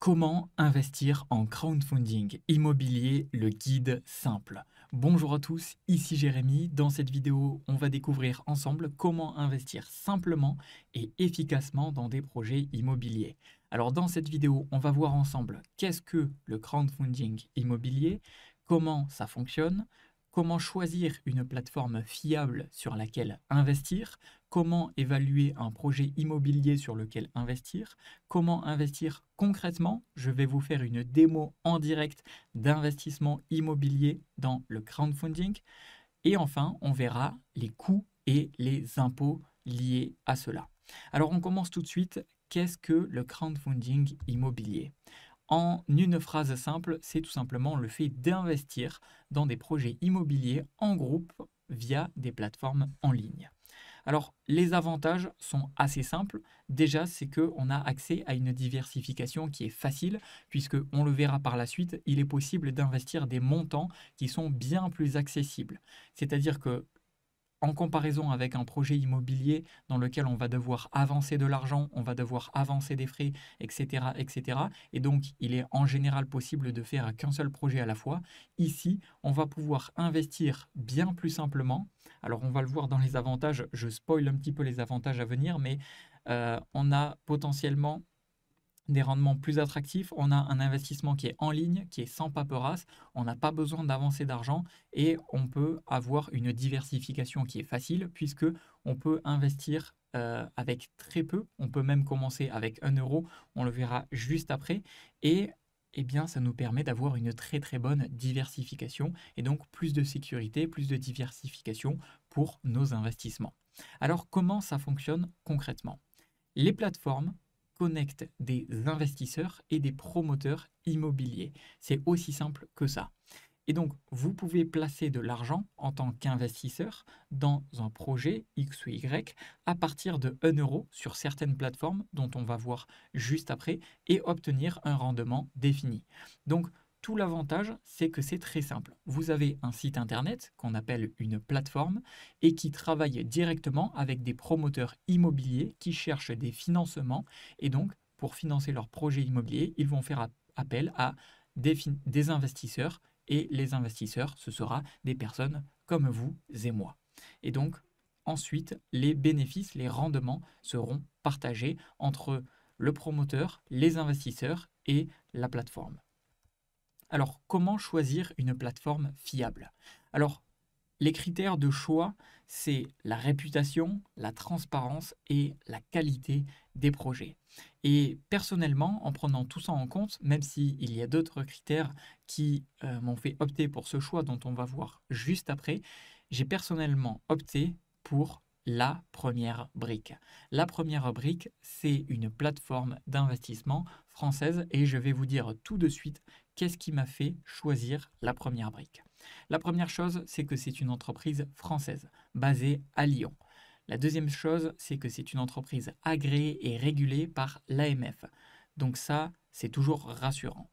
Comment investir en crowdfunding immobilier, le guide simple. Bonjour à tous, ici Jérémy. Dans cette vidéo, on va découvrir ensemble comment investir simplement et efficacement dans des projets immobiliers. Alors dans cette vidéo, on va voir ensemble qu'est-ce que le crowdfunding immobilier, comment ça fonctionne, comment choisir une plateforme fiable sur laquelle investir, comment évaluer un projet immobilier sur lequel investir, comment investir concrètement. Je vais vous faire une démo en direct d'investissement immobilier dans le crowdfunding. Et enfin, on verra les coûts et les impôts liés à cela. Alors, on commence tout de suite. Qu'est-ce que le crowdfunding immobilier? En une phrase simple, c'est tout simplement le fait d'investir dans des projets immobiliers en groupe via des plateformes en ligne. Alors, les avantages sont assez simples. Déjà, c'est qu'on a accès à une diversification qui est facile, puisque on le verra par la suite, il est possible d'investir des montants qui sont bien plus accessibles. C'est-à-dire que en comparaison avec un projet immobilier dans lequel on va devoir avancer de l'argent, on va devoir avancer des frais, etc., etc. Et donc, il est en général possible de faire qu'un seul projet à la fois. Ici, on va pouvoir investir bien plus simplement. Alors, on va le voir dans les avantages. Je spoil un petit peu les avantages à venir, mais on a potentiellement des rendements plus attractifs, on a un investissement qui est en ligne, qui est sans paperasse, on n'a pas besoin d'avancer d'argent et on peut avoir une diversification qui est facile puisque on peut investir avec très peu, on peut même commencer avec 1 euro, on le verra juste après et eh bien, ça nous permet d'avoir une très très bonne diversification et donc plus de sécurité, plus de diversification pour nos investissements. Alors comment ça fonctionne concrètement? Les plateformes connectent des investisseurs et des promoteurs immobiliers. C'est aussi simple que ça. Et donc, vous pouvez placer de l'argent en tant qu'investisseur dans un projet X ou Y à partir de 1 euro sur certaines plateformes dont on va voir juste après et obtenir un rendement défini. Donc, tout l'avantage, c'est que c'est très simple. Vous avez un site internet qu'on appelle une plateforme et qui travaille directement avec des promoteurs immobiliers qui cherchent des financements. Et donc, pour financer leur projet immobilier, ils vont faire appel à des investisseurs. Et les investisseurs, ce sera des personnes comme vous et moi. Et donc, ensuite, les bénéfices, les rendements seront partagés entre le promoteur, les investisseurs et la plateforme. Alors, comment choisir une plateforme fiable? Alors, les critères de choix, c'est la réputation, la transparence et la qualité des projets. Et personnellement, en prenant tout ça en compte, même s'il y a d'autres critères qui m'ont fait opter pour ce choix dont on va voir juste après, j'ai personnellement opté pour la première brique. La première brique, c'est une plateforme d'investissement française et je vais vous dire tout de suite qu'est-ce qui m'a fait choisir la première brique. La première chose, c'est que c'est une entreprise française, basée à Lyon. La deuxième chose, c'est que c'est une entreprise agréée et régulée par l'AMF. Donc ça, c'est toujours rassurant.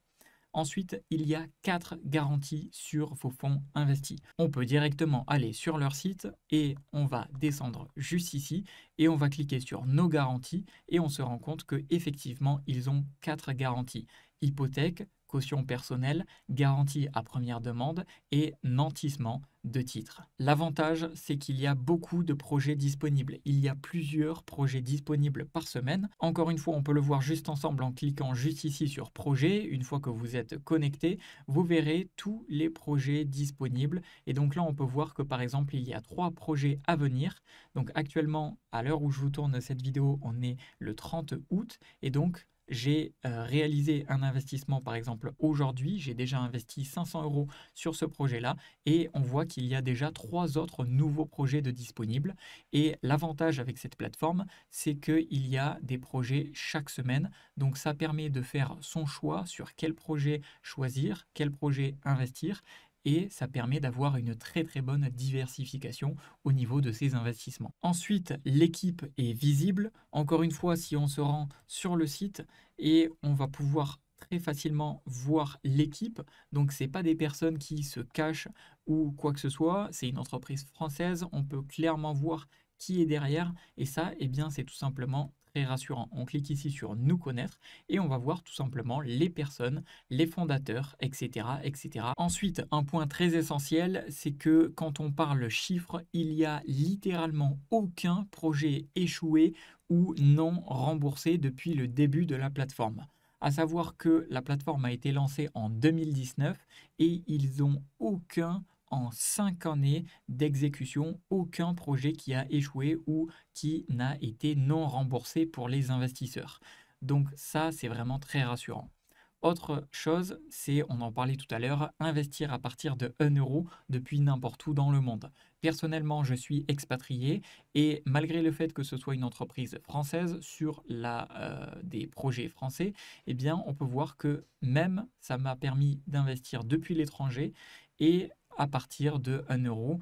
Ensuite, il y a 4 garanties sur vos fonds investis. On peut directement aller sur leur site et on va descendre juste ici et on va cliquer sur nos garanties et on se rend compte qu'effectivement, ils ont 4 garanties. Hypothèque, caution personnelle, garantie à première demande et nantissement de titres. L'avantage, c'est qu'il y a beaucoup de projets disponibles. Il y a plusieurs projets disponibles par semaine. Encore une fois, on peut le voir juste ensemble en cliquant juste ici sur projet. Une fois que vous êtes connecté, vous verrez tous les projets disponibles. Et donc là, on peut voir que par exemple, il y a 3 projets à venir. Donc actuellement, à l'heure où je vous tourne cette vidéo, on est le 30 août. Et donc, j'ai réalisé un investissement, par exemple, aujourd'hui. J'ai déjà investi 500 euros sur ce projet-là et on voit qu'il y a déjà 3 autres nouveaux projets de disponibles. Et l'avantage avec cette plateforme, c'est qu'il y a des projets chaque semaine. Donc, ça permet de faire son choix sur quel projet choisir, quel projet investir. Et ça permet d'avoir une très très bonne diversification au niveau de ses investissements. Ensuite, l'équipe est visible. Encore une fois, si on se rend sur le site et on va pouvoir très facilement voir l'équipe. Donc, ce n'est pas des personnes qui se cachent ou quoi que ce soit. C'est une entreprise française. On peut clairement voir qui est derrière. Et ça, eh bien, c'est tout simplement très rassurant. On clique ici sur Nous connaître et on va voir tout simplement les personnes, les fondateurs, etc., etc. Ensuite, un point très essentiel, c'est que quand on parle chiffres, il y a littéralement aucun projet échoué ou non remboursé depuis le début de la plateforme. À savoir que la plateforme a été lancée en 2019 et ils ont aucun en 5 années d'exécution, aucun projet qui a échoué ou qui n'a été non remboursé pour les investisseurs. Donc ça, c'est vraiment très rassurant. Autre chose, c'est, on en parlait tout à l'heure, investir à partir de 1 euro depuis n'importe où dans le monde. Personnellement, je suis expatrié et malgré le fait que ce soit une entreprise française sur des projets français, eh bien, on peut voir que même ça m'a permis d'investir depuis l'étranger et à partir de 1 euro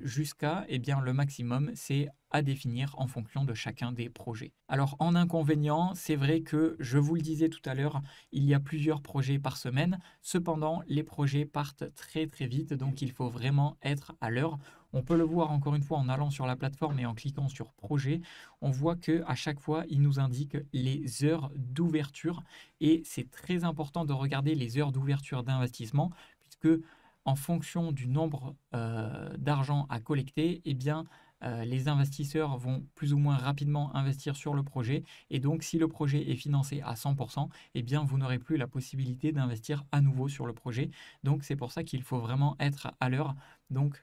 jusqu'à eh bien, le maximum, c'est à définir en fonction de chacun des projets. Alors en inconvénient, c'est vrai que je vous le disais tout à l'heure, il y a plusieurs projets par semaine. Cependant, les projets partent très très vite, donc il faut vraiment être à l'heure. On peut le voir encore une fois en allant sur la plateforme et en cliquant sur projet. On voit que à chaque fois, il nous indique les heures d'ouverture et c'est très important de regarder les heures d'ouverture d'investissement puisque en fonction du nombre d'argent à collecter, eh bien, les investisseurs vont plus ou moins rapidement investir sur le projet. Et donc, si le projet est financé à 100%, eh bien, vous n'aurez plus la possibilité d'investir à nouveau sur le projet. Donc, c'est pour ça qu'il faut vraiment être à l'heure. Donc,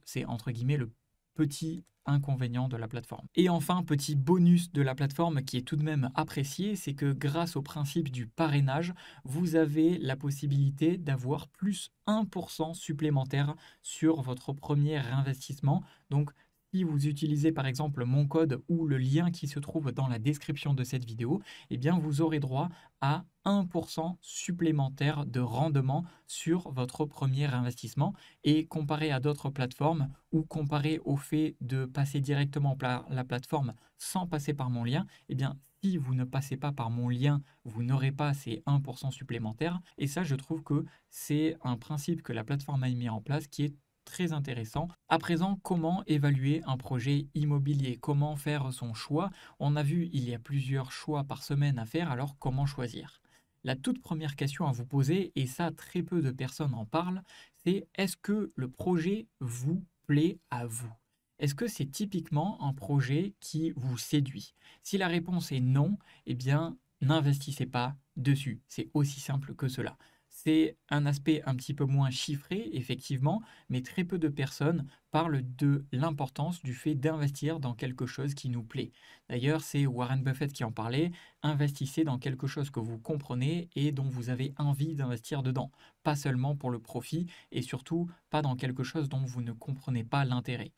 c'est entre guillemets le petit inconvénient de la plateforme. Et enfin, petit bonus de la plateforme qui est tout de même apprécié, c'est que grâce au principe du parrainage, vous avez la possibilité d'avoir plus 1% supplémentaire sur votre premier investissement. Donc, si vous utilisez par exemple mon code ou le lien qui se trouve dans la description de cette vidéo, eh bien vous aurez droit à 1% supplémentaire de rendement sur votre premier investissement. Et comparé à d'autres plateformes ou comparé au fait de passer directement par la plateforme sans passer par mon lien, eh bien si vous ne passez pas par mon lien, vous n'aurez pas ces 1% supplémentaires. Et ça, je trouve que c'est un principe que la plateforme a mis en place qui est très intéressant. À présent, comment évaluer un projet immobilier? Comment faire son choix? On a vu, il y a plusieurs choix par semaine à faire, alors comment choisir? La toute première question à vous poser, et ça très peu de personnes en parlent, c'est est-ce que le projet vous plaît à vous? Est-ce que c'est typiquement un projet qui vous séduit? Si la réponse est non, eh bien n'investissez pas dessus. C'est aussi simple que cela. C'est un aspect un petit peu moins chiffré, effectivement, mais très peu de personnes parlent de l'importance du fait d'investir dans quelque chose qui nous plaît. D'ailleurs, c'est Warren Buffett qui en parlait, investissez dans quelque chose que vous comprenez et dont vous avez envie d'investir dedans, pas seulement pour le profit et surtout pas dans quelque chose dont vous ne comprenez pas l'intérêt.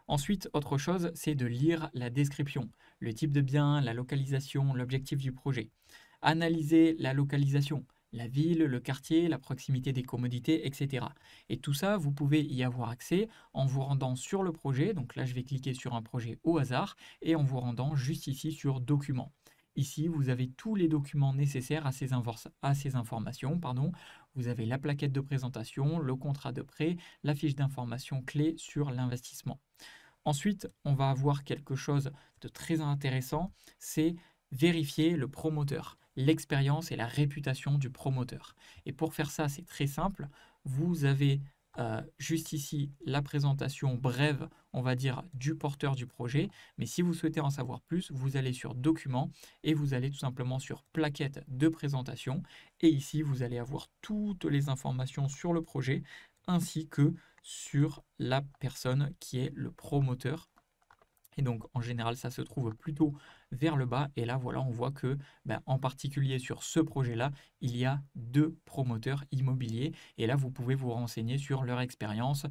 Ensuite, autre chose, c'est de lire la description, le type de bien, la localisation, l'objectif du projet. Analysez la localisation, la ville, le quartier, la proximité des commodités, etc. Et tout ça, vous pouvez y avoir accès en vous rendant sur le projet. Donc là, je vais cliquer sur un projet au hasard et en vous rendant juste ici sur Documents. Ici, vous avez tous les documents nécessaires à ces informations. Vous avez la plaquette de présentation, le contrat de prêt, la fiche d'information clé sur l'investissement. Ensuite, on va avoir quelque chose de très intéressant, c'est vérifier le promoteur, l'expérience et la réputation du promoteur. Et pour faire ça, c'est très simple. Vous avez juste ici la présentation brève, on va dire, du porteur du projet. Mais si vous souhaitez en savoir plus, vous allez sur Documents et vous allez tout simplement sur Plaquette de présentation. Et ici, vous allez avoir toutes les informations sur le projet ainsi que sur la personne qui est le promoteur. Et donc, en général, ça se trouve plutôt vers le bas. Et là, voilà, on voit que, en particulier sur ce projet-là, il y a 2 promoteurs immobiliers. Et là, vous pouvez vous renseigner sur leur expérience,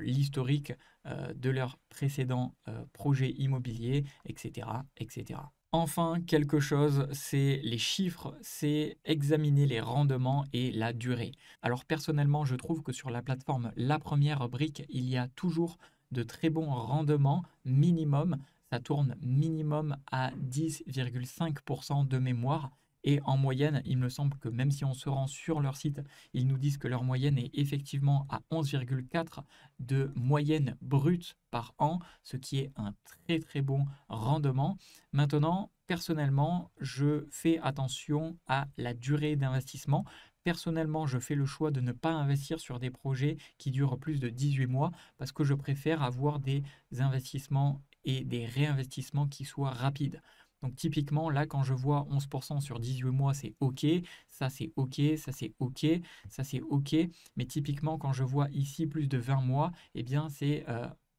l'historique de leurs précédents projets immobiliers, etc., etc. Enfin, quelque chose, c'est les chiffres, c'est examiner les rendements et la durée. Alors personnellement, je trouve que sur la plateforme La Première Brique, il y a toujours de très bons rendements minimum. Ça tourne minimum à 10,5% de mémoire. Et en moyenne, il me semble que même si on se rend sur leur site, ils nous disent que leur moyenne est effectivement à 11,4 de moyenne brute par an, ce qui est un très très bon rendement. Maintenant, personnellement, je fais attention à la durée d'investissement. Personnellement, je fais le choix de ne pas investir sur des projets qui durent plus de 18 mois parce que je préfère avoir des investissements et des réinvestissements qui soient rapides. Donc typiquement, là, quand je vois 11% sur 18 mois, c'est OK, ça c'est OK, ça c'est OK, ça c'est OK. Mais typiquement, quand je vois ici plus de 20 mois, eh bien c'est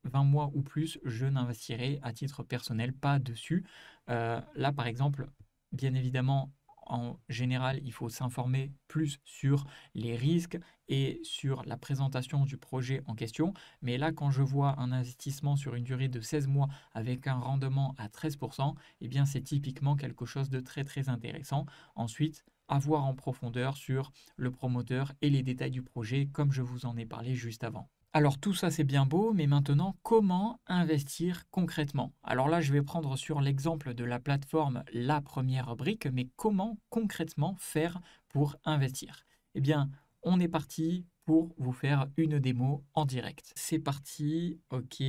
20 mois ou plus, je n'investirai à titre personnel pas dessus. Là, par exemple, bien évidemment, en général, il faut s'informer plus sur les risques et sur la présentation du projet en question. Mais là, quand je vois un investissement sur une durée de 16 mois avec un rendement à 13%, eh bien, c'est typiquement quelque chose de très, très intéressant. Ensuite, à voir en profondeur sur le promoteur et les détails du projet, comme je vous en ai parlé juste avant. Alors tout ça c'est bien beau, mais maintenant comment investir concrètement? Alors là je vais prendre sur l'exemple de la plateforme La Première Brique, mais comment concrètement faire pour investir? Eh bien on est parti pour vous faire une démo en direct. C'est parti, ok.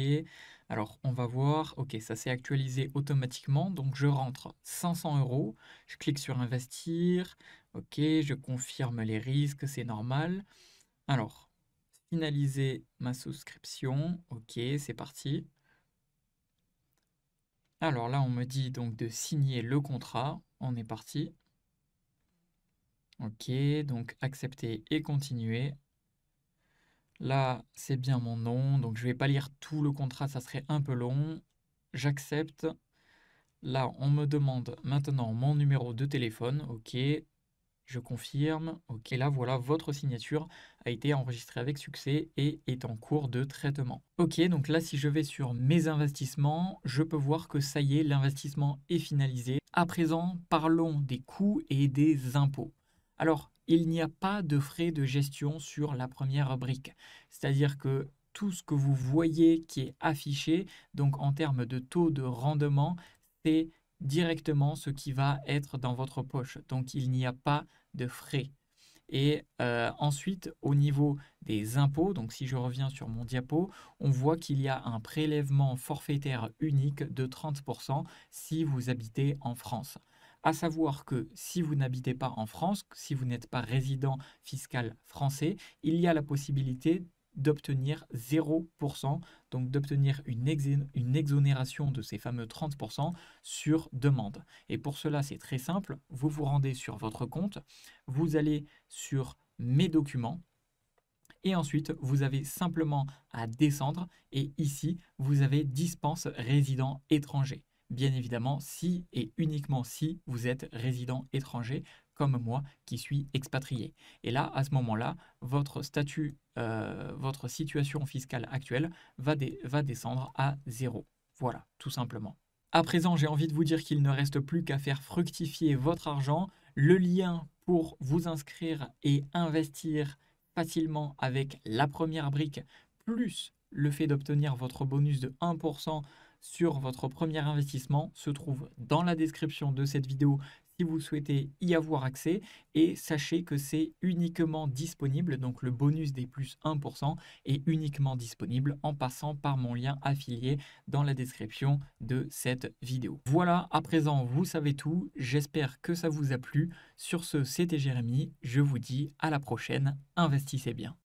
Alors on va voir, ok ça s'est actualisé automatiquement, donc je rentre 500 euros, je clique sur investir, ok, je confirme les risques, c'est normal. Alors, finaliser ma souscription. Ok, c'est parti. Alors là, on me dit donc de signer le contrat. On est parti. Ok, donc accepter et continuer. Là, c'est bien mon nom, donc je ne vais pas lire tout le contrat, ça serait un peu long. J'accepte. Là, on me demande maintenant mon numéro de téléphone. Ok, je confirme. Ok, là voilà, votre signature a été enregistrée avec succès et est en cours de traitement. Ok, donc là, si je vais sur mes investissements, je peux voir que ça y est, l'investissement est finalisé. À présent, parlons des coûts et des impôts. Alors, il n'y a pas de frais de gestion sur la première brique. C'est-à-dire que tout ce que vous voyez qui est affiché, donc en termes de taux de rendement, c'est directement ce qui va être dans votre poche. Donc, il n'y a pas de frais. Et ensuite, au niveau des impôts, donc si je reviens sur mon diapo, on voit qu'il y a un prélèvement forfaitaire unique de 30% si vous habitez en France. À savoir que si vous n'habitez pas en France, si vous n'êtes pas résident fiscal français, il y a la possibilité d'obtenir 0%, donc d'obtenir une exonération de ces fameux 30% sur demande. Et pour cela, c'est très simple, vous vous rendez sur votre compte, vous allez sur mes documents et ensuite vous avez simplement à descendre et ici vous avez dispense résident étranger. Bien évidemment, si et uniquement si vous êtes résident étranger comme moi qui suis expatrié. Et là, à ce moment-là, votre statut, votre situation fiscale actuelle va descendre à 0. Voilà, tout simplement. À présent, j'ai envie de vous dire qu'il ne reste plus qu'à faire fructifier votre argent. Le lien pour vous inscrire et investir facilement avec la première brique, plus le fait d'obtenir votre bonus de 1% sur votre premier investissement, se trouve dans la description de cette vidéo si vous souhaitez y avoir accès. Et sachez que c'est uniquement disponible, donc le bonus des plus 1% est uniquement disponible en passant par mon lien affilié dans la description de cette vidéo. Voilà, à présent, vous savez tout. J'espère que ça vous a plu. Sur ce, c'était Jérémy. Je vous dis à la prochaine. Investissez bien.